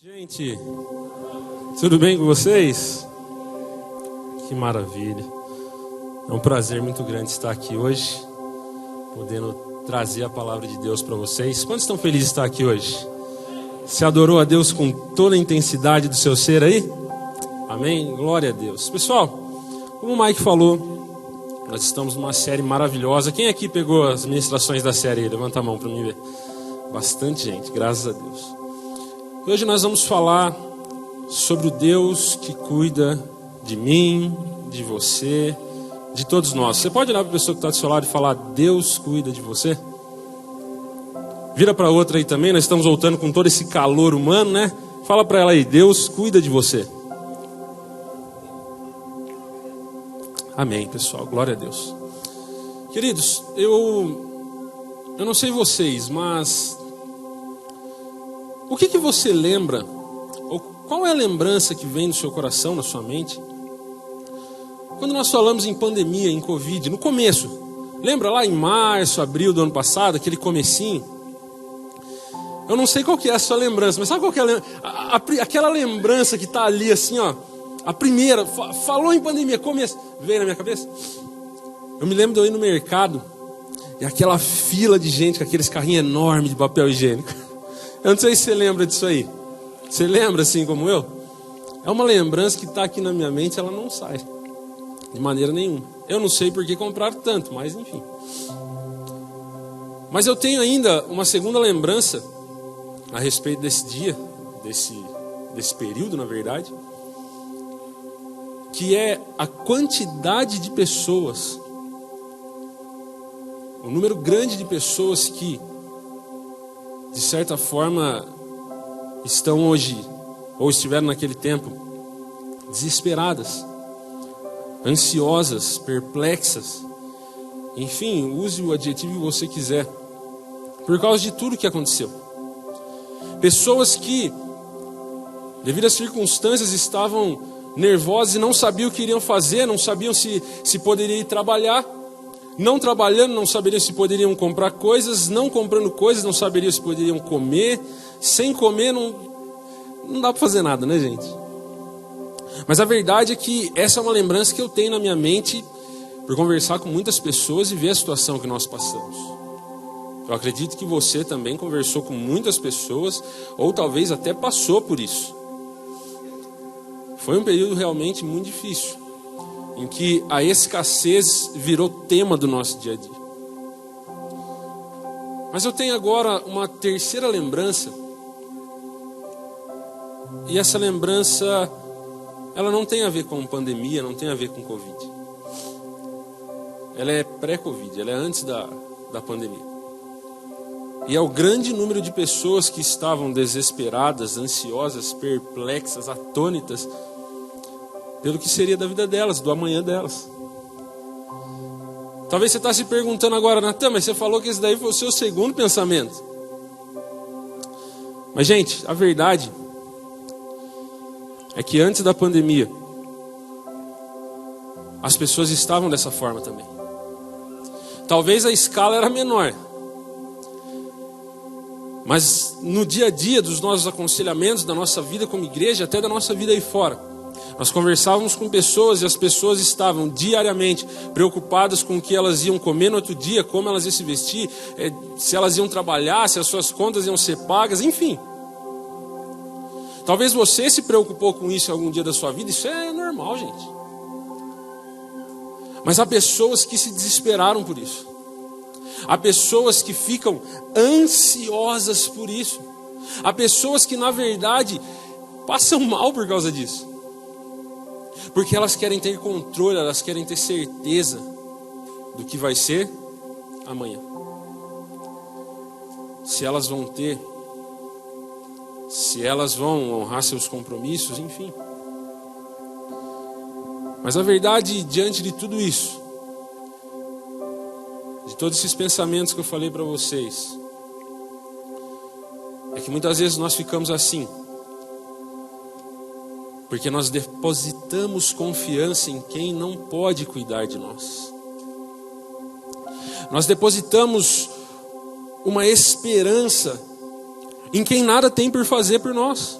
Gente, tudo bem com vocês? Que maravilha. É um prazer muito grande estar aqui hoje, podendo trazer a palavra de Deus para vocês. Quantos estão felizes de estar aqui hoje? Você adorou a Deus com toda a intensidade do seu ser aí? Amém? Glória a Deus. Pessoal, como o Mike falou, nós estamos numa série maravilhosa. Quem aqui pegou as ministrações da série aí? Levanta a mão para mim ver. Bastante gente, graças a Deus. Hoje nós vamos falar sobre o Deus que cuida de mim, de você, de todos nós. Você pode olhar para a pessoa que está do seu lado e falar: Deus cuida de você? Vira para outra aí também, nós estamos voltando com todo esse calor humano, né? Fala para ela aí: Deus cuida de você. Amém, pessoal, glória a Deus. Queridos, eu não sei vocês, mas o que você lembra, ou qual é a lembrança que vem no seu coração, na sua mente, quando nós falamos em pandemia, em Covid, no começo? Lembra lá em março, abril do ano passado, aquele comecinho? Eu não sei qual que é a sua lembrança, mas sabe qual que é aquela lembrança que está ali assim, ó, a primeira, falou em pandemia, começo, veio na minha cabeça? Eu me lembro de eu ir no mercado, e aquela fila de gente com aqueles carrinhos enormes de papel higiênico. Eu não sei se você lembra disso aí. Você lembra assim como eu? É uma lembrança que está aqui na minha mente, ela não sai. De maneira nenhuma. Eu não sei por que compraram tanto, mas enfim. Mas eu tenho ainda uma segunda lembrança a respeito desse dia, desse período, na verdade, que é a quantidade de pessoas, o número grande de pessoas que, de certa forma, estão hoje, ou estiveram naquele tempo, desesperadas, ansiosas, perplexas, enfim, use o adjetivo que você quiser, por causa de tudo que aconteceu. Pessoas que, devido às circunstâncias, estavam nervosas e não sabiam o que iriam fazer, não sabiam se poderiam ir trabalhar. Não trabalhando, não saberiam se poderiam comprar coisas. Não comprando coisas, não saberiam se poderiam comer. Sem comer, não dá para fazer nada, né, gente? Mas a verdade é que essa é uma lembrança que eu tenho na minha mente por conversar com muitas pessoas e ver a situação que nós passamos. Eu acredito que você também conversou com muitas pessoas, ou talvez até passou por isso. Foi um período realmente muito difícil, em que a escassez virou tema do nosso dia a dia. Mas eu tenho agora uma terceira lembrança, e essa lembrança, ela não tem a ver com pandemia, não tem a ver com Covid. Ela é pré-Covid, ela é antes da pandemia. E é o grande número de pessoas que estavam desesperadas, ansiosas, perplexas, atônitas, pelo que seria da vida delas, do amanhã delas. Talvez você está se perguntando agora: Natan, mas você falou que esse daí foi o seu segundo pensamento. Mas, gente, a verdade é que antes da pandemia, as pessoas estavam dessa forma também. Talvez a escala era menor, mas no dia a dia dos nossos aconselhamentos, da nossa vida como igreja, até da nossa vida aí fora, nós conversávamos com pessoas e as pessoas estavam diariamente preocupadas com o que elas iam comer no outro dia, como elas iam se vestir, se elas iam trabalhar, se as suas contas iam ser pagas, enfim. Talvez você se preocupou com isso em algum dia da sua vida, isso é normal, gente. Mas há pessoas que se desesperaram por isso. Há pessoas que ficam ansiosas por isso. Há pessoas que, na verdade, passam mal por causa disso. Porque elas querem ter controle, elas querem ter certeza do que vai ser amanhã. Se elas vão ter, se elas vão honrar seus compromissos, enfim. Mas a verdade, diante de tudo isso, de todos esses pensamentos que eu falei para vocês, é que muitas vezes nós ficamos assim, porque nós depositamos confiança em quem não pode cuidar de nós. Nós depositamos uma esperança em quem nada tem por fazer por nós.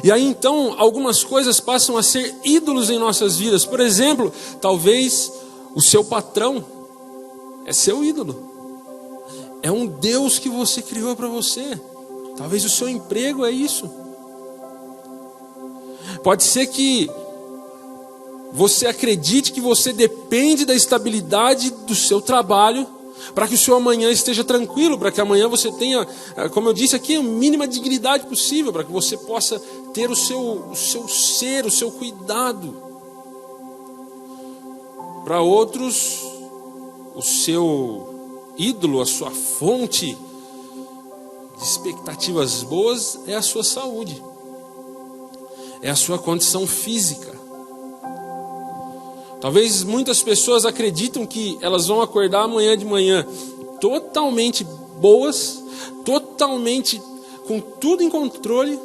E aí então algumas coisas passam a ser ídolos em nossas vidas. Por exemplo, talvez o seu patrão é seu ídolo. É um Deus que você criou para você. Talvez o seu emprego é isso. Pode ser que você acredite que você depende da estabilidade do seu trabalho para que o seu amanhã esteja tranquilo, para que amanhã você tenha, como eu disse aqui, a mínima dignidade possível, para que você possa ter o seu ser, o seu cuidado. Para outros, o seu ídolo, a sua fonte de expectativas boas é a sua saúde, é a sua condição física. Talvez muitas pessoas acreditam que elas vão acordar amanhã de manhã totalmente boas, totalmente com tudo em controle,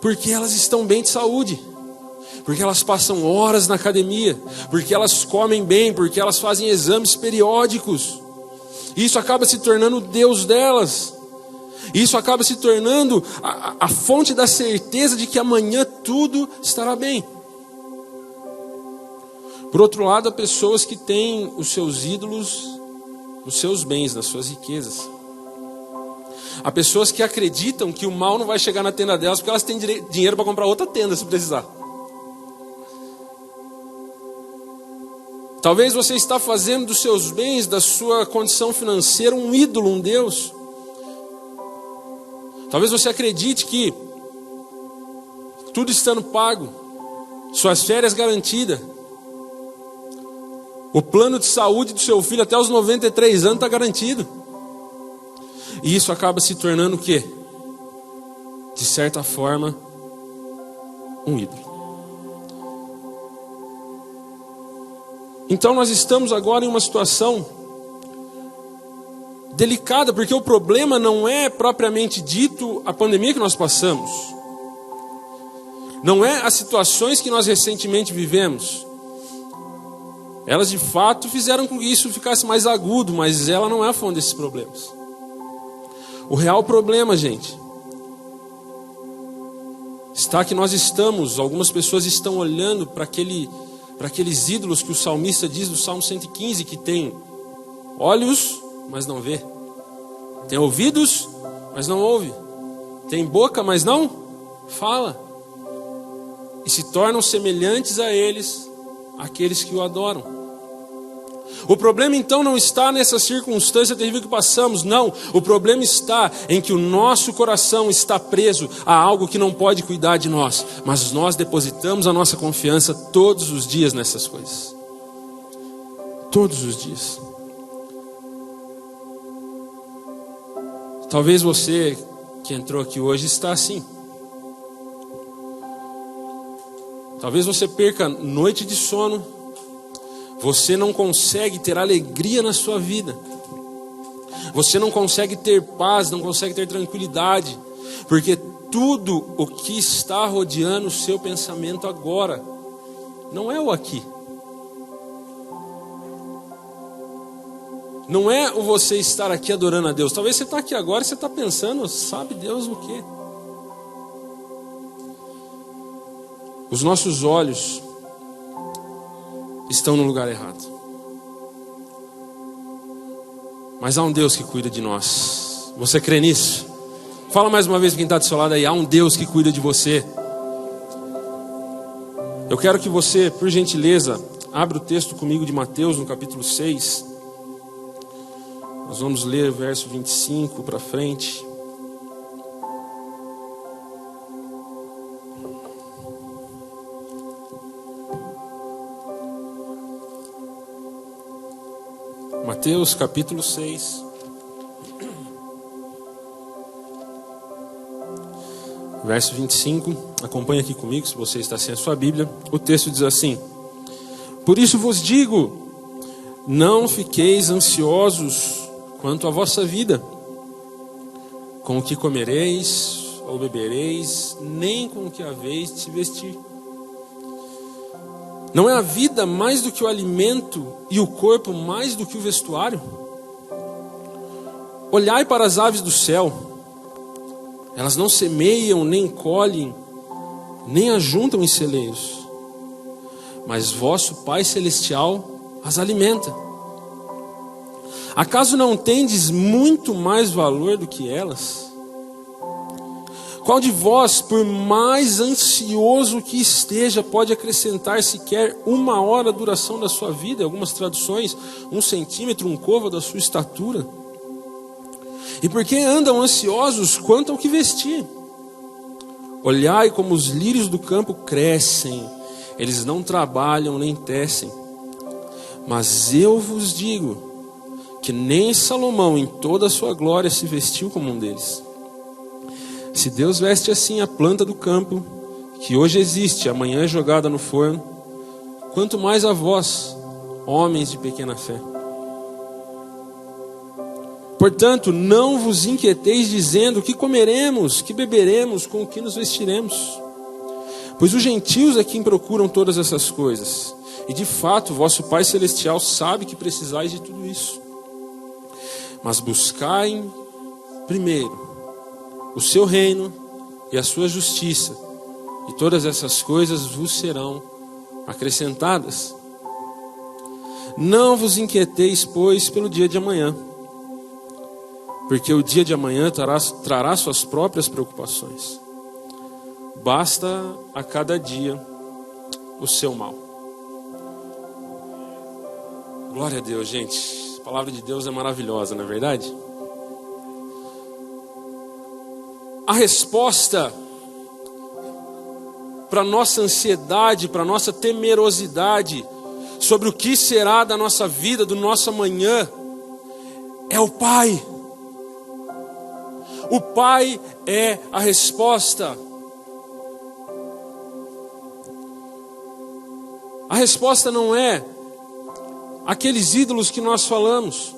porque elas estão bem de saúde, porque elas passam horas na academia, porque elas comem bem, porque elas fazem exames periódicos. Isso acaba se tornando o Deus delas. Isso acaba se tornando a fonte da certeza de que amanhã tudo estará bem. Por outro lado, há pessoas que têm os seus ídolos nos seus bens, nas suas riquezas. Há pessoas que acreditam que o mal não vai chegar na tenda delas porque elas têm dinheiro para comprar outra tenda se precisar. Talvez você está fazendo dos seus bens, da sua condição financeira, um ídolo, um Deus. Talvez você acredite que tudo estando pago, suas férias garantidas, o plano de saúde do seu filho até os 93 anos está garantido. E isso acaba se tornando o quê? De certa forma, um ídolo. Então nós estamos agora em uma situação delicada, porque o problema não é propriamente dito a pandemia que nós passamos. Não é as situações que nós recentemente vivemos. Elas de fato fizeram com que isso ficasse mais agudo, mas ela não é a fonte desses problemas. O real problema, gente, está que nós algumas pessoas estão olhando para aqueles ídolos que o salmista diz no Salmo 115, que tem olhos, mas não vê. Tem ouvidos, mas não ouve. Tem boca, mas não fala. E se tornam semelhantes a eles, aqueles que o adoram. O problema então não está nessa circunstância terrível que passamos, não. O problema está em que o nosso coração está preso a algo que não pode cuidar de nós. Mas nós depositamos a nossa confiança todos os dias nessas coisas. Todos os dias. Talvez você que entrou aqui hoje está assim. Talvez você perca noite de sono. Você não consegue ter alegria na sua vida. Você não consegue ter paz, não consegue ter tranquilidade. Porque tudo o que está rodeando o seu pensamento agora não é o aqui. Não é o você estar aqui adorando a Deus. Talvez você está aqui agora e você está pensando, sabe Deus o quê? Os nossos olhos estão no lugar errado. Mas há um Deus que cuida de nós. Você crê nisso? Fala mais uma vez para quem está do seu lado aí. Há um Deus que cuida de você. Eu quero que você, por gentileza, abra o texto comigo de Mateus no capítulo 6. Nós vamos ler o verso 25 para frente. Mateus capítulo 6, verso 25, acompanha aqui comigo se você está sem a sua Bíblia. O texto diz assim: por isso vos digo, não fiqueis ansiosos quanto à vossa vida, com o que comereis ou bebereis, nem com o que haveis de se vestir. Não é a vida mais do que o alimento e o corpo mais do que o vestuário? Olhai para as aves do céu, elas não semeiam nem colhem, nem ajuntam em celeiros, mas vosso Pai Celestial as alimenta. Acaso não tendes muito mais valor do que elas? Qual de vós, por mais ansioso que esteja, pode acrescentar sequer 1 hora a duração da sua vida? Em algumas traduções, 1 centímetro, 1 côvado da sua estatura. E por que andam ansiosos quanto ao que vestir? Olhai como os lírios do campo crescem, eles não trabalham nem tecem. Mas eu vos digo que nem Salomão em toda a sua glória se vestiu como um deles. Se Deus veste assim a planta do campo, que hoje existe, amanhã é jogada no forno, quanto mais a vós, homens de pequena fé. Portanto, não vos inquieteis dizendo: que comeremos, que beberemos, com o que nos vestiremos? Pois os gentios é quem procuram todas essas coisas. E de fato, vosso Pai Celestial sabe que precisais de tudo isso. Mas buscai primeiro o seu reino e a sua justiça, e todas essas coisas vos serão acrescentadas. Não vos inquieteis, pois, pelo dia de amanhã, porque o dia de amanhã trará suas próprias preocupações. Basta a cada dia o seu mal. Glória a Deus, gente. A palavra de Deus é maravilhosa, não é verdade? A resposta para a nossa ansiedade, para a nossa temerosidade sobre o que será da nossa vida, do nosso amanhã, é o Pai. O Pai é a resposta. A resposta não é aqueles ídolos que nós falamos.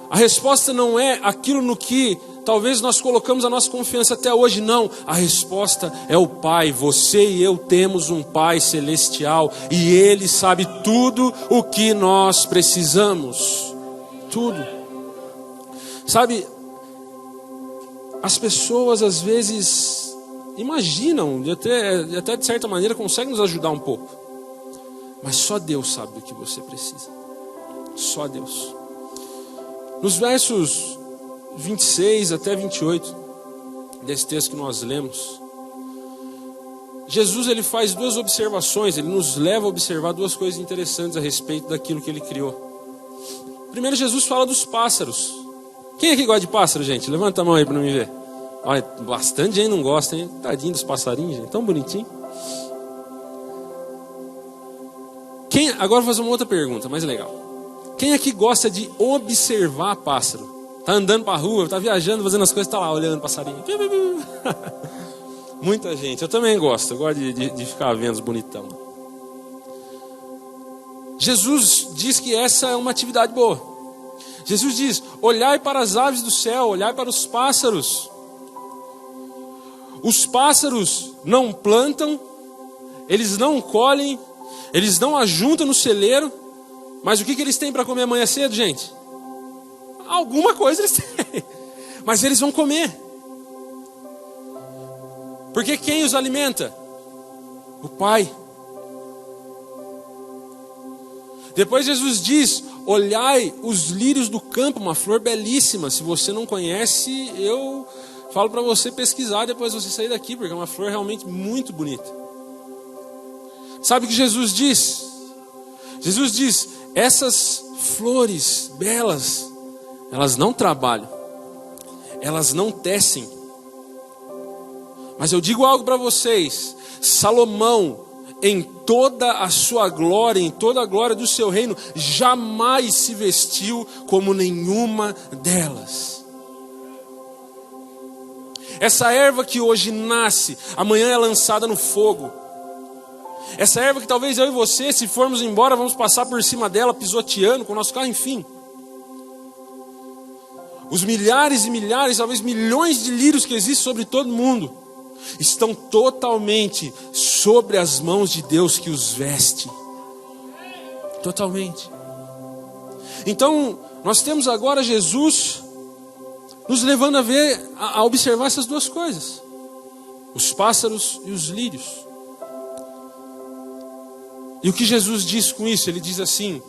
A resposta não é aquilo no que talvez nós colocamos a nossa confiança até hoje. Não, a resposta é o Pai. Você e eu temos um Pai celestial e Ele sabe tudo o que nós precisamos. Tudo. Sabe, as pessoas às vezes imaginam, e até de certa maneira conseguem nos ajudar um pouco. Mas só Deus sabe do que você precisa. Só Deus. Nos versos 26 até 28, desse texto que nós lemos, Jesus ele faz 2 observações, ele nos leva a observar 2 coisas interessantes a respeito daquilo que ele criou. Primeiro, Jesus fala dos pássaros. Quem aqui gosta de pássaro, gente? Levanta a mão aí para me ver. Olha, bastante gente não gosta, hein? Tadinho dos passarinhos, gente, tão bonitinho. Agora vou fazer uma outra pergunta, mais legal. Quem aqui gosta de observar pássaro? Tá andando para a rua, tá viajando, fazendo as coisas, tá lá olhando passarinho. Muita gente. Eu também gosto. Eu gosto de ficar vendo os bonitão. Jesus diz que essa é uma atividade boa. Jesus diz: olhai para as aves do céu, olhai para os pássaros. Os pássaros não plantam, eles não colhem, eles não ajuntam no celeiro, mas o que eles têm para comer amanhã cedo, gente? Alguma coisa eles têm, mas eles vão comer. Porque quem os alimenta? O Pai. Depois Jesus diz: olhai os lírios do campo, uma flor belíssima. Se você não conhece, eu falo para você pesquisar depois você sair daqui, porque é uma flor realmente muito bonita. Sabe o que Jesus diz? Jesus diz: essas flores belas, elas não trabalham, elas não tecem. Mas eu digo algo para vocês: Salomão, em toda a sua glória, em toda a glória do seu reino, jamais se vestiu como nenhuma delas. Essa erva que hoje nasce, amanhã é lançada no fogo. Essa erva que talvez eu e você, se formos embora, vamos passar por cima dela, pisoteando com o nosso carro, enfim. Os milhares e milhares, talvez milhões de lírios que existem sobre todo mundo, estão totalmente sobre as mãos de Deus que os veste. Totalmente. Então, nós temos agora Jesus nos levando a ver, a observar essas 2 coisas. os pássaros e os lírios. E o que Jesus diz com isso? Ele diz assim: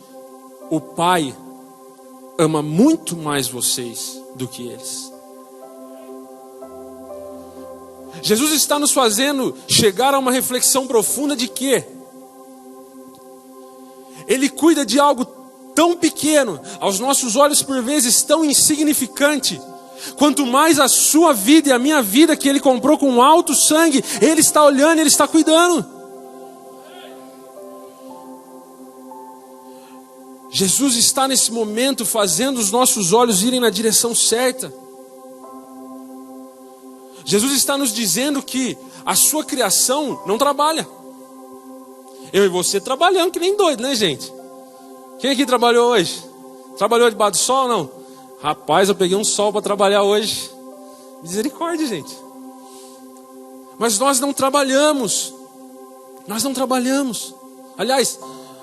o Pai ama muito mais vocês do que eles. Jesus está nos fazendo chegar a uma reflexão profunda de que Ele cuida de algo tão pequeno, aos nossos olhos por vezes tão insignificante, quanto mais a sua vida e a minha vida que Ele comprou com alto sangue, Ele está olhando, Ele está cuidando. Jesus está nesse momento fazendo os nossos olhos irem na direção certa. Jesus está nos dizendo que a sua criação não trabalha. Eu e você trabalhando que nem doido, né, gente? Quem aqui trabalhou hoje? Trabalhou debaixo do sol ou não? Rapaz, eu peguei um sol para trabalhar hoje. Misericórdia, gente. Mas nós não trabalhamos. Nós não trabalhamos. Aliás,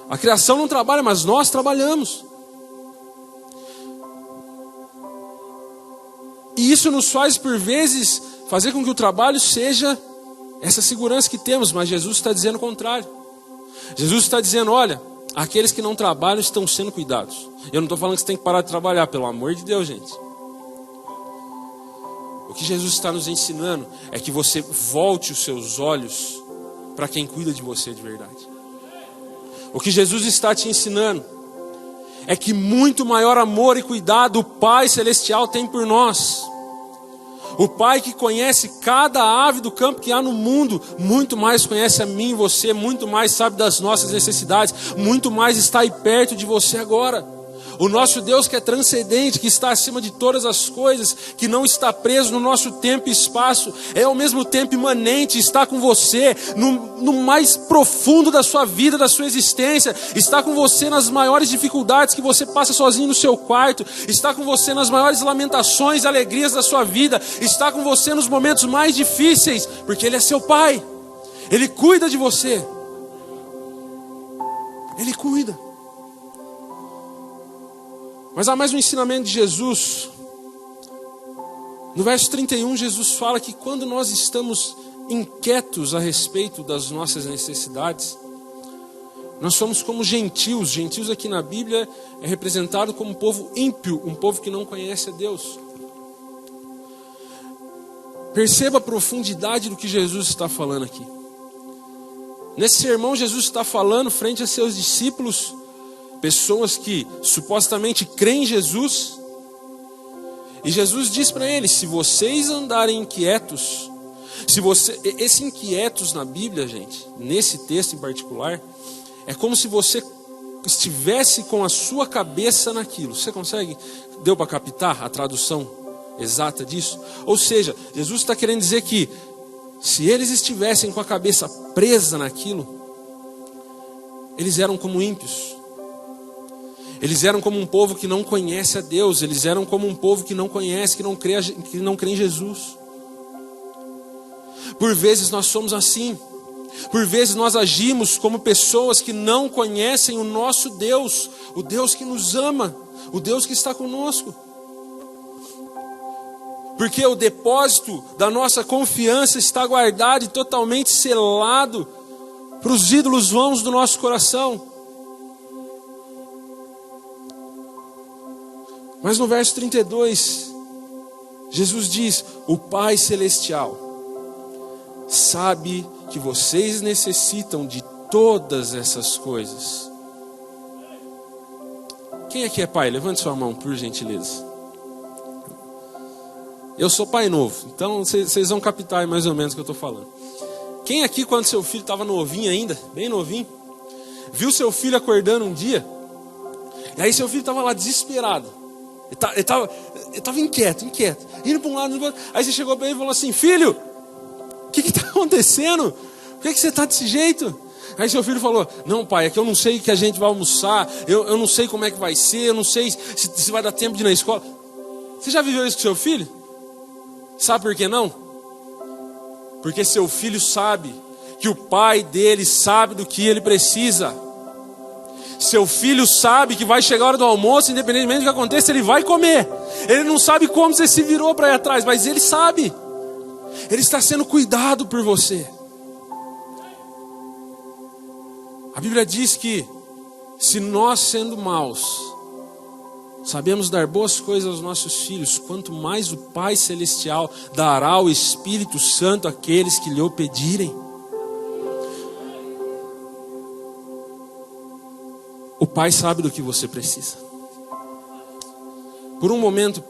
a criação não trabalha, mas nós trabalhamos. E isso nos faz, por vezes, fazer com que o trabalho seja essa segurança que temos. Mas Jesus está dizendo o contrário. Jesus está dizendo: olha, aqueles que não trabalham estão sendo cuidados. Eu não estou falando que você tem que parar de trabalhar, pelo amor de Deus, gente. O que Jesus está nos ensinando é que você volte os seus olhos para quem cuida de você de verdade. O que Jesus está te ensinando é que muito maior amor e cuidado o Pai Celestial tem por nós. O Pai que conhece cada ave do campo que há no mundo, muito mais conhece a mim e você, muito mais sabe das nossas necessidades, muito mais está aí perto de você agora. O nosso Deus que é transcendente, que está acima de todas as coisas, que não está preso no nosso tempo e espaço, é ao mesmo tempo imanente, está com você no mais profundo da sua vida, da sua existência, está com você nas maiores dificuldades que você passa sozinho no seu quarto, está com você nas maiores lamentações e alegrias da sua vida, está com você nos momentos mais difíceis, porque Ele é seu Pai, Ele cuida de você, Ele cuida. Mas há mais um ensinamento de Jesus. No verso 31, Jesus fala que quando nós estamos inquietos a respeito das nossas necessidades, nós somos como gentios. Gentios aqui na Bíblia é representado como um povo ímpio, um povo que não conhece a Deus. Perceba a profundidade do que Jesus está falando aqui. Nesse sermão, Jesus está falando frente a seus discípulos, pessoas que supostamente creem em Jesus, e Jesus diz para eles: se vocês andarem inquietos, esse inquietos na Bíblia, gente, nesse texto em particular, é como se você estivesse com a sua cabeça naquilo. Você consegue? Deu para captar a tradução exata disso? Ou seja, Jesus está querendo dizer que se eles estivessem com a cabeça presa naquilo, eles eram como ímpios. Eles eram como um povo que não conhece a Deus. Eles eram como um povo que não conhece, que não crê em Jesus. Por vezes nós somos assim. Por vezes nós agimos como pessoas que não conhecem o nosso Deus, o Deus que nos ama, o Deus que está conosco. Porque o depósito da nossa confiança está guardado e totalmente selado para os ídolos vãos do nosso coração. Mas no verso 32, Jesus diz: o Pai Celestial sabe que vocês necessitam de todas essas coisas. Quem aqui é pai? Levante sua mão, por gentileza. Eu sou pai novo, então vocês vão captar mais ou menos o que eu estou falando. Quem aqui, quando seu filho estava novinho ainda, bem novinho, viu seu filho acordando um dia, e aí seu filho estava lá desesperado. Ele estava inquieto, indo para um lado, aí você chegou para ele e falou assim: filho, o que está acontecendo? Por que você está desse jeito? Aí seu filho falou: não, pai, é que eu não sei o que a gente vai almoçar, eu não sei como é que vai ser, eu não sei se vai dar tempo de ir na escola. Você já viveu isso com seu filho? Sabe por que não? Porque seu filho sabe que o pai dele sabe do que ele precisa. Seu filho sabe que vai chegar a hora do almoço, independentemente do que aconteça, ele vai comer. Ele não sabe como você se virou para ir atrás, mas ele sabe. Ele está sendo cuidado por você. A Bíblia diz que se nós, sendo maus, sabemos dar boas coisas aos nossos filhos, quanto mais o Pai Celestial dará o Espírito Santo àqueles que lhe o pedirem. O Pai sabe do que você precisa. Por um momento,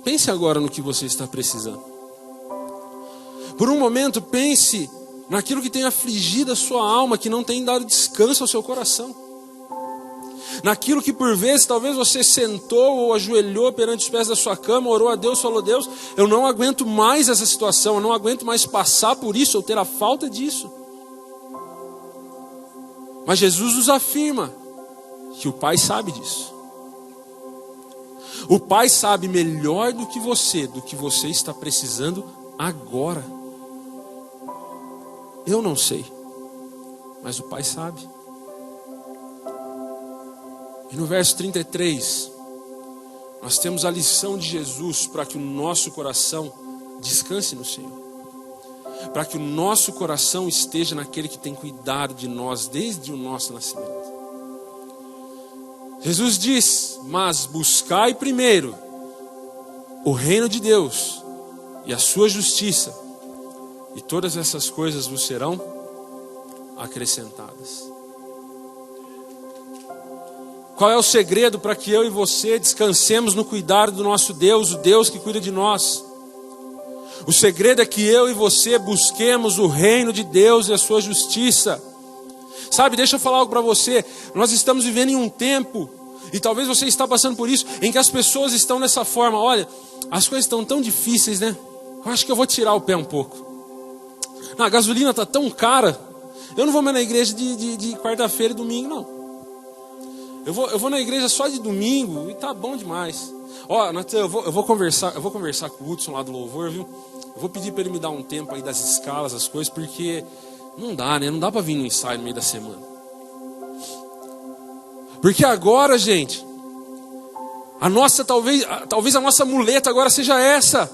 pense agora no que você está precisando. Por um momento, pense naquilo que tem afligido a sua alma, que não tem dado descanso ao seu coração. Naquilo que por vezes, talvez você sentou ou ajoelhou perante os pés da sua cama, orou a Deus, falou: Deus, eu não aguento mais essa situação, eu não aguento mais passar por isso, ou ter a falta disso. Mas Jesus nos afirma que o Pai sabe disso. O Pai sabe melhor do que você está precisando agora. Eu não sei, mas o Pai sabe. E no verso 33, nós temos a lição de Jesus para que o nosso coração descanse no Senhor. Para que o nosso coração esteja naquele que tem cuidado de nós desde o nosso nascimento. Jesus diz: mas buscai primeiro o reino de Deus e a sua justiça, e todas essas coisas vos serão acrescentadas. Qual é o segredo para que eu e você descansemos no cuidado do nosso Deus, o Deus que cuida de nós? O segredo é que eu e você busquemos o reino de Deus e a sua justiça. Sabe, deixa eu falar algo para você. Nós estamos vivendo em um tempo, e talvez você está passando por isso, em que as pessoas estão dessa forma: olha, as coisas estão tão difíceis, né? Eu acho que eu vou tirar o pé um pouco. A gasolina está tão cara, eu não vou mais na igreja de quarta-feira e domingo, não. Eu vou na igreja só de domingo e tá bom demais. Ó, Natan, eu vou conversar com o Hudson lá do louvor, viu? Eu vou pedir para ele me dar um tempo aí das escalas, as coisas, porque não dá, né? Não dá para vir no ensaio no meio da semana. Porque agora, gente, talvez a nossa muleta agora seja essa.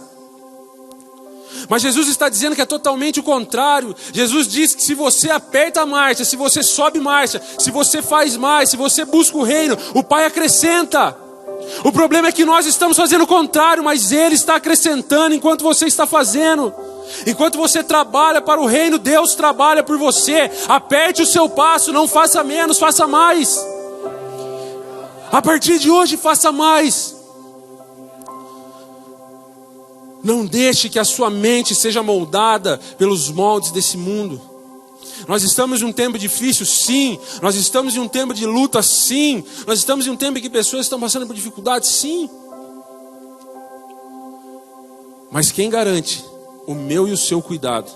Mas Jesus está dizendo que é totalmente o contrário. Jesus diz que se você aperta a marcha, se você sobe marcha, se você faz mais, se você busca o reino, o Pai acrescenta. O problema é que nós estamos fazendo o contrário, mas Ele está acrescentando enquanto você está fazendo. Enquanto você trabalha para o reino, Deus trabalha por você. Aperte o seu passo, não faça menos, faça mais. A partir de hoje, faça mais. Não deixe que a sua mente seja moldada pelos moldes desse mundo. Nós estamos em um tempo difícil, sim. Nós estamos em um tempo de luta, sim. Nós estamos em um tempo em que pessoas estão passando por dificuldades, sim. Mas quem garante o meu e o seu cuidado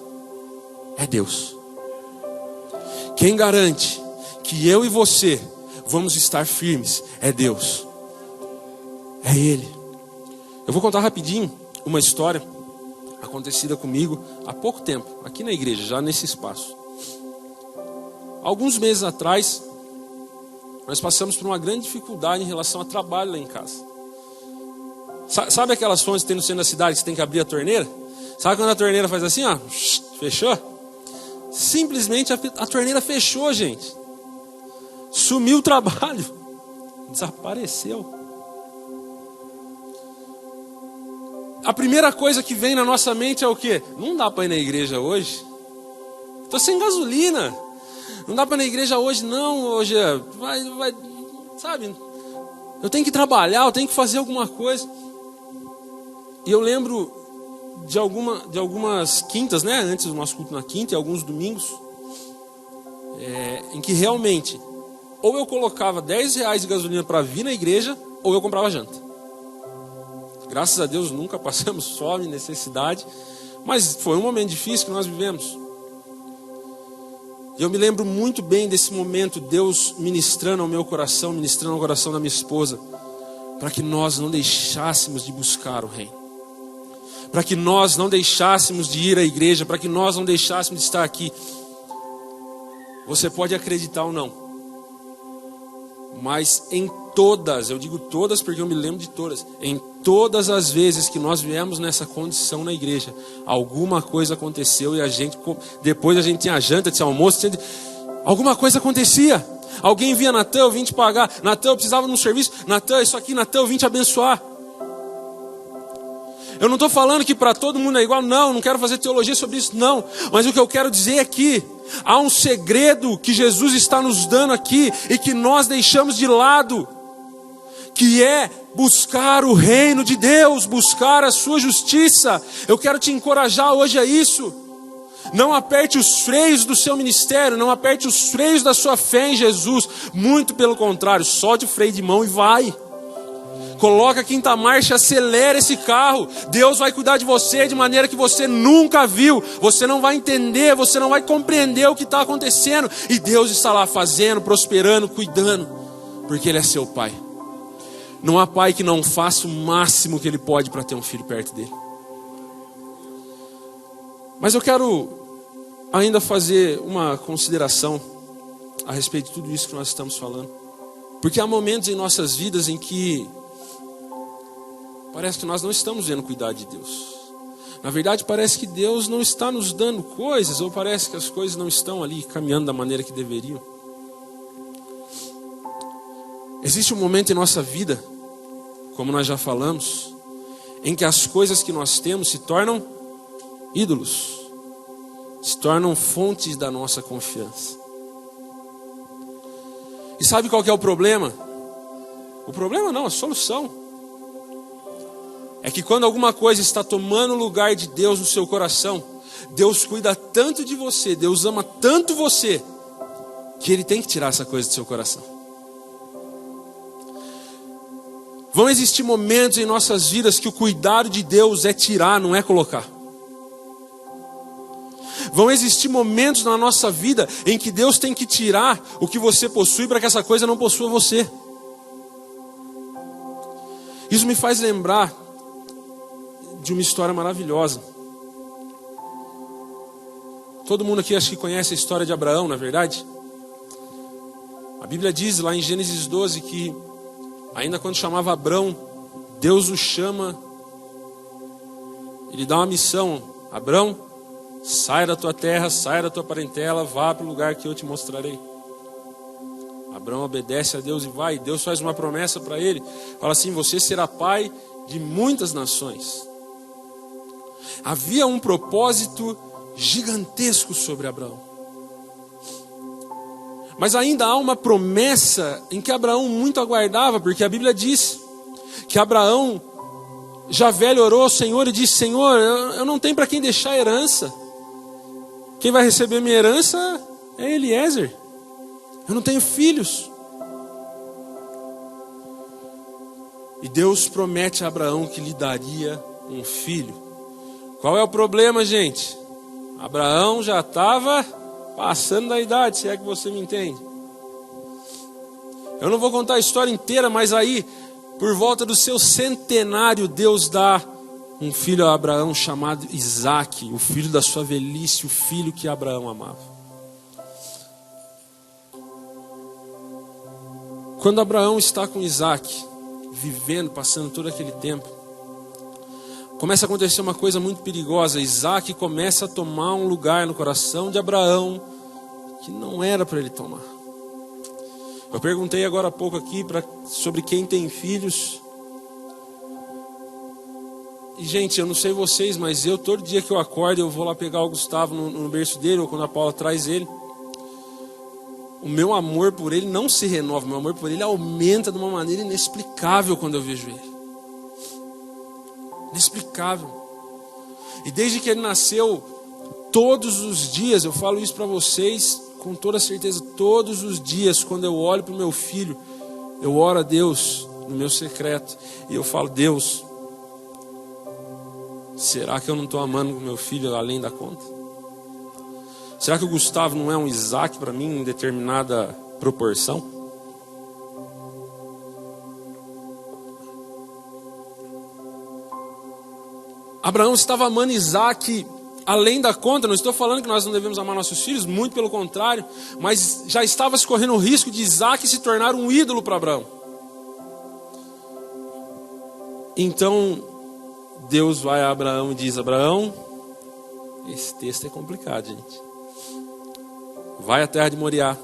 é Deus. Quem garante que eu e você vamos estar firmes é Deus. É Ele. Eu vou contar rapidinho uma história acontecida comigo há pouco tempo, aqui na igreja, já nesse espaço. Alguns meses atrás, nós passamos por uma grande dificuldade em relação a trabalho lá em casa. Sabe aquelas fontes que tem no centro da cidade que você tem que abrir a torneira? Sabe quando a torneira faz assim, ó, fechou? Simplesmente a torneira fechou, gente. Sumiu o trabalho. Desapareceu. A primeira coisa que vem na nossa mente é o quê? Não dá para ir na igreja hoje. Estou sem gasolina. Não dá para ir na igreja hoje, não. Hoje sabe? Eu tenho que trabalhar, eu tenho que fazer alguma coisa. E eu lembro de algumas quintas, né? Antes do nosso culto na quinta e alguns domingos, em que realmente, ou eu colocava R$10 de gasolina para vir na igreja, ou eu comprava janta. Graças a Deus nunca passamos fome, necessidade, mas foi um momento difícil que nós vivemos. E eu me lembro muito bem desse momento, Deus ministrando ao meu coração, ministrando ao coração da minha esposa, para que nós não deixássemos de buscar o reino, para que nós não deixássemos de ir à igreja, para que nós não deixássemos de estar aqui. Você pode acreditar ou não, mas em todas, eu digo todas porque eu me lembro de todas, em todas as vezes que nós viemos nessa condição na igreja, alguma coisa aconteceu e depois a gente tinha janta, tinha almoço, alguma coisa acontecia. Alguém via, Natan, eu vim te pagar, Natan, eu precisava de um serviço, Natan, isso aqui, Natan, eu vim te abençoar. Eu não estou falando que para todo mundo é igual, não quero fazer teologia sobre isso, não. Mas o que eu quero dizer é que há um segredo que Jesus está nos dando aqui e que nós deixamos de lado, que é buscar o reino de Deus, buscar a sua justiça. Eu quero te encorajar hoje a isso. Não aperte os freios do seu ministério, não aperte os freios da sua fé em Jesus. Muito pelo contrário, solte o freio de mão e vai. Coloca a quinta marcha, acelera esse carro. Deus vai cuidar de você de maneira que você nunca viu. Você não vai entender, você não vai compreender o que está acontecendo. E Deus está lá fazendo, prosperando, cuidando. Porque Ele é seu pai. Não há pai que não faça o máximo que ele pode para ter um filho perto dele. Mas eu quero ainda fazer uma consideração a respeito de tudo isso que nós estamos falando. Porque há momentos em nossas vidas em que parece que nós não estamos vendo cuidar de Deus. Na verdade, parece que Deus não está nos dando coisas, ou parece que as coisas não estão ali caminhando da maneira que deveriam. Existe um momento em nossa vida, como nós já falamos, em que as coisas que nós temos se tornam ídolos, se tornam fontes da nossa confiança. E sabe qual que é o problema? O problema não, a solução. É que quando alguma coisa está tomando o lugar de Deus no seu coração, Deus cuida tanto de você, Deus ama tanto você, que Ele tem que tirar essa coisa do seu coração. Vão existir momentos em nossas vidas que o cuidado de Deus é tirar, não é colocar. Vão existir momentos na nossa vida em que Deus tem que tirar o que você possui para que essa coisa não possua você. Isso me faz lembrar de uma história maravilhosa. Todo mundo aqui acho que conhece a história de Abraão, não é verdade? A Bíblia diz lá em Gênesis 12 que ainda quando chamava Abrão, Deus o chama, Ele dá uma missão: Abrão, sai da tua terra, sai da tua parentela, vá para o lugar que eu te mostrarei. Abrão obedece a Deus e vai. E Deus faz uma promessa para ele, fala assim: você será pai de muitas nações. Havia um propósito gigantesco sobre Abraão. Mas ainda há uma promessa em que Abraão muito aguardava, porque a Bíblia diz que Abraão, já velho, orou ao Senhor e disse: Senhor, eu não tenho para quem deixar herança. Quem vai receber minha herança é Eliezer. Eu não tenho filhos. E Deus promete a Abraão que lhe daria um filho. Qual é o problema, gente? Abraão já estava passando da idade, se é que você me entende. Eu não vou contar a história inteira, mas aí, por volta do seu centenário, Deus dá um filho a Abraão chamado Isaque, o filho da sua velhice, o filho que Abraão amava. Quando Abraão está com Isaque, vivendo, passando todo aquele tempo, começa a acontecer uma coisa muito perigosa. Isaque começa a tomar um lugar no coração de Abraão que não era para ele tomar. Eu perguntei agora há pouco aqui sobre quem tem filhos. E gente, eu não sei vocês, mas eu todo dia que eu acordo, eu vou lá pegar o Gustavo no berço dele, ou quando a Paula traz ele. O meu amor por ele não se renova, o meu amor por ele aumenta de uma maneira inexplicável quando eu vejo ele. Inexplicável. E desde que ele nasceu, todos os dias, eu falo isso para vocês com toda certeza, todos os dias, quando eu olho para o meu filho, eu oro a Deus no meu secreto, e eu falo: Deus, será que eu não estou amando o meu filho além da conta? Será que o Gustavo não é um Isaque para mim em determinada proporção? Abraão estava amando Isaque além da conta. Não estou falando que nós não devemos amar nossos filhos, muito pelo contrário, mas já estava se correndo o risco de Isaque se tornar um ídolo para Abraão. Então Deus vai a Abraão e diz: Abraão, esse texto é complicado, gente. Vai à terra de Moriá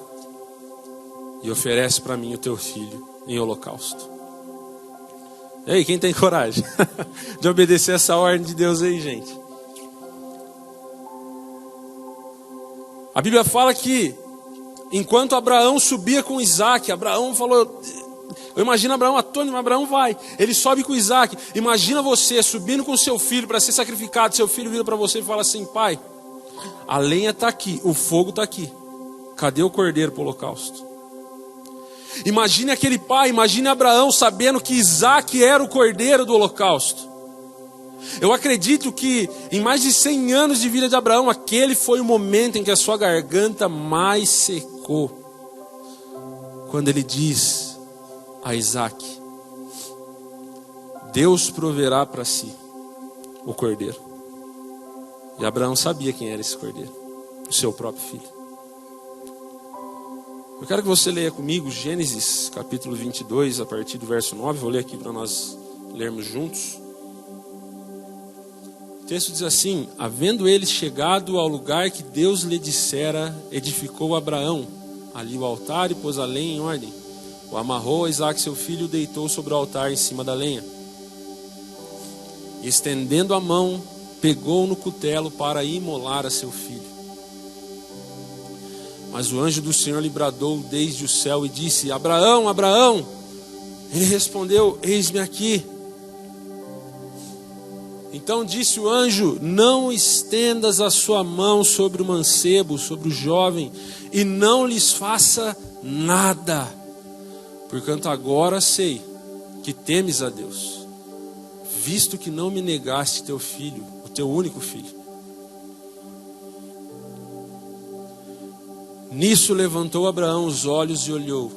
e oferece para mim o teu filho em holocausto. E aí, quem tem coragem de obedecer essa ordem de Deus aí, gente? A Bíblia fala que enquanto Abraão subia com Isaac, Abraão falou... Eu imagino Abraão atônito, mas Abraão vai. Ele sobe com Isaac. Imagina você subindo com seu filho para ser sacrificado. Seu filho vira para você e fala assim: pai, a lenha está aqui, o fogo está aqui. Cadê o cordeiro para o holocausto? Imagine aquele pai, imagine Abraão sabendo que Isaac era o cordeiro do holocausto. Eu acredito que em mais de 100 anos de vida de Abraão, aquele foi o momento em que a sua garganta mais secou. Quando ele diz a Isaac: Deus proverá para si o cordeiro. E Abraão sabia quem era esse cordeiro, o seu próprio filho. Eu quero que você leia comigo Gênesis capítulo 22, a partir do verso 9. Vou ler aqui para nós lermos juntos. O texto diz assim: havendo ele chegado ao lugar que Deus lhe dissera, edificou Abraão ali o altar e pôs a lenha em ordem. O amarrou a Isaac seu filho e o deitou sobre o altar em cima da lenha. E estendendo a mão, pegou no cutelo para imolar a seu filho. Mas o anjo do Senhor lhe bradou desde o céu e disse: Abraão, Abraão. Ele respondeu: eis-me aqui. Então disse o anjo: não estendas a sua mão sobre o mancebo, sobre o jovem, e não lhes faça nada, porquanto agora sei que temes a Deus, visto que não me negaste teu filho, o teu único filho. Nisso levantou Abraão os olhos e olhou,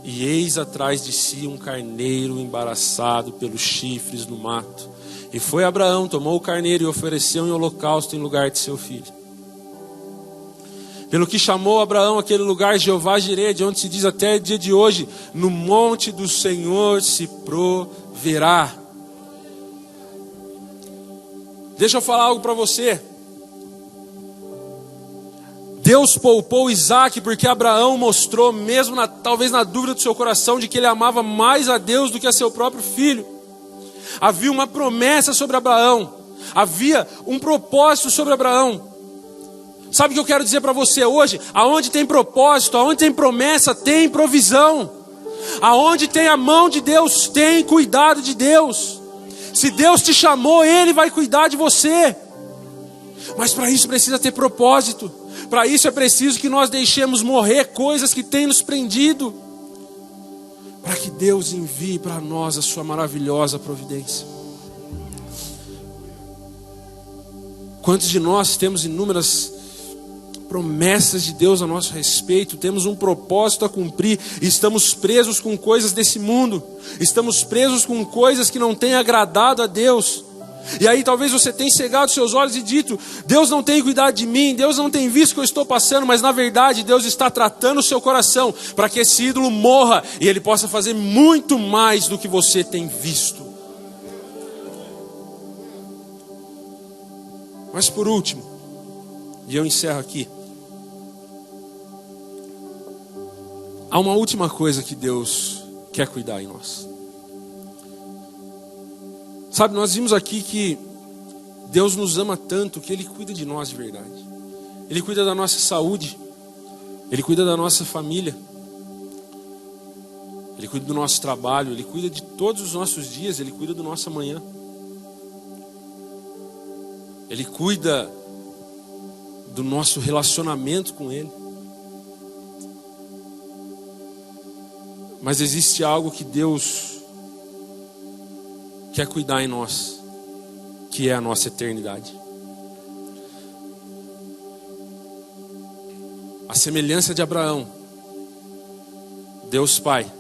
e eis atrás de si um carneiro embaraçado pelos chifres no mato. E foi Abraão, tomou o carneiro e ofereceu em holocausto em lugar de seu filho. Pelo que chamou Abraão aquele lugar Jeová Jireh, de onde se diz até o dia de hoje: no monte do Senhor se proverá. Deixa eu falar algo para você. Deus poupou Isaac porque Abraão mostrou, mesmo talvez na dúvida do seu coração, de que ele amava mais a Deus do que a seu próprio filho. Havia uma promessa sobre Abraão, havia um propósito sobre Abraão. Sabe o que eu quero dizer para você hoje? Aonde tem propósito, aonde tem promessa, tem provisão. Aonde tem a mão de Deus, tem cuidado de Deus. Se Deus te chamou, Ele vai cuidar de você. Mas para isso precisa ter propósito. Para isso é preciso que nós deixemos morrer coisas que têm nos prendido, para que Deus envie para nós a sua maravilhosa providência. Quantos de nós temos inúmeras promessas de Deus a nosso respeito, temos um propósito a cumprir, e estamos presos com coisas desse mundo, estamos presos com coisas que não têm agradado a Deus. E aí talvez você tenha cegado seus olhos e dito: Deus não tem cuidado de mim, Deus não tem visto o que eu estou passando. Mas na verdade Deus está tratando o seu coração para que esse ídolo morra e Ele possa fazer muito mais do que você tem visto. Mas por último, e eu encerro aqui, há uma última coisa que Deus quer cuidar em nós. Sabe, nós vimos aqui que Deus nos ama tanto que Ele cuida de nós de verdade. Ele cuida da nossa saúde, Ele cuida da nossa família, Ele cuida do nosso trabalho, Ele cuida de todos os nossos dias, Ele cuida do nosso amanhã. Ele cuida do nosso relacionamento com Ele. Mas existe algo que Deus quer cuidar em nós, que é a nossa eternidade. A semelhança de Abraão, Deus Pai,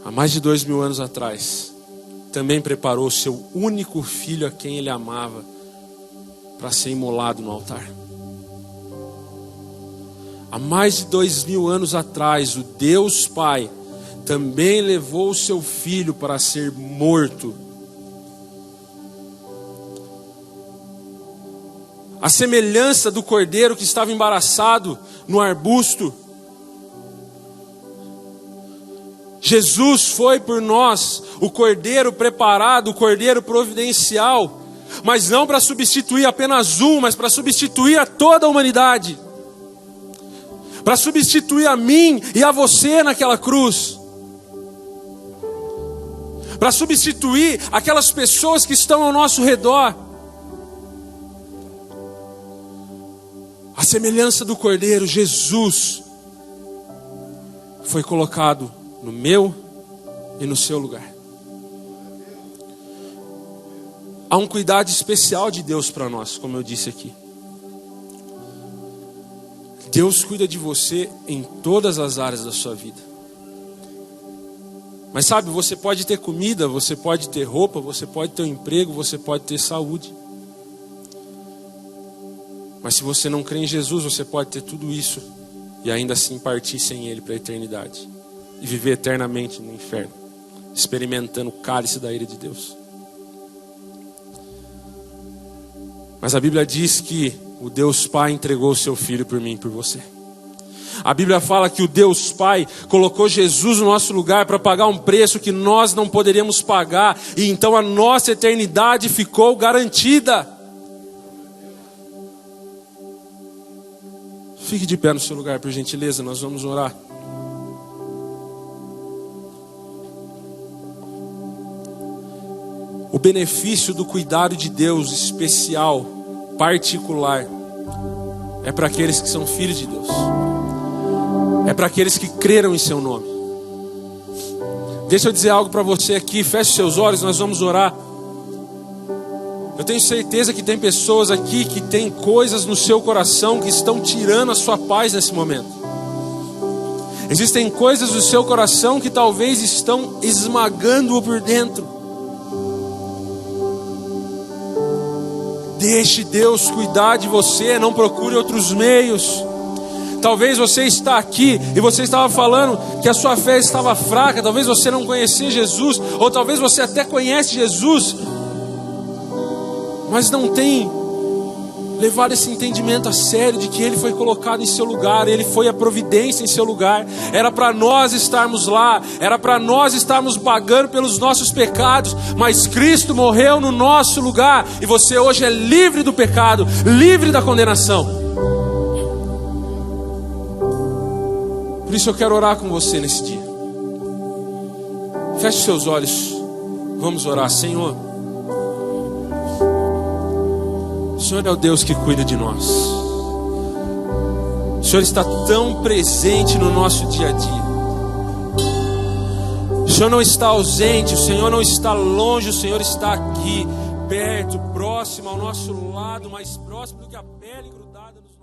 há mais de 2000 anos atrás, também preparou o seu único filho, a quem Ele amava, para ser imolado no altar. Há mais de 2000 anos atrás, o Deus Pai também levou o seu filho para ser morto. A semelhança do cordeiro que estava embaraçado no arbusto, Jesus foi por nós, o cordeiro preparado, o cordeiro providencial, mas não para substituir apenas um, mas para substituir a toda a humanidade, para substituir a mim e a você naquela cruz, para substituir aquelas pessoas que estão ao nosso redor. A semelhança do cordeiro, Jesus foi colocado no meu e no seu lugar. Há um cuidado especial de Deus para nós, como eu disse aqui. Deus cuida de você em todas as áreas da sua vida. Mas sabe, você pode ter comida, você pode ter roupa, você pode ter um emprego, você pode ter saúde. Mas se você não crê em Jesus, você pode ter tudo isso e ainda assim partir sem Ele para a eternidade. E viver eternamente no inferno, experimentando o cálice da ira de Deus. Mas a Bíblia diz que o Deus Pai entregou o seu Filho por mim e por você. A Bíblia fala que o Deus Pai colocou Jesus no nosso lugar para pagar um preço que nós não poderíamos pagar. E então a nossa eternidade ficou garantida. Fique de pé no seu lugar, por gentileza, nós vamos orar. O benefício do cuidado de Deus especial, particular, é para aqueles que são filhos de Deus. É para aqueles que creram em seu nome. Deixa eu dizer algo para você aqui, feche seus olhos, nós vamos orar. Eu tenho certeza que tem pessoas aqui que têm coisas no seu coração que estão tirando a sua paz nesse momento. Existem coisas no seu coração que talvez estão esmagando-o por dentro. Deixe Deus cuidar de você, não procure outros meios. Talvez você está aqui e você estava falando que a sua fé estava fraca, talvez você não conhecia Jesus, ou talvez você até conhece Jesus, mas não tem levado esse entendimento a sério de que Ele foi colocado em seu lugar, Ele foi a providência em seu lugar. Era para nós estarmos lá, era para nós estarmos pagando pelos nossos pecados, mas Cristo morreu no nosso lugar, e você hoje é livre do pecado, livre da condenação. Por isso eu quero orar com você nesse dia. Feche seus olhos, vamos orar. Senhor, o Senhor é o Deus que cuida de nós. O Senhor está tão presente no nosso dia a dia. O Senhor não está ausente, o Senhor não está longe, o Senhor está aqui, perto, próximo ao nosso lado, mais próximo do que a pele grudada nos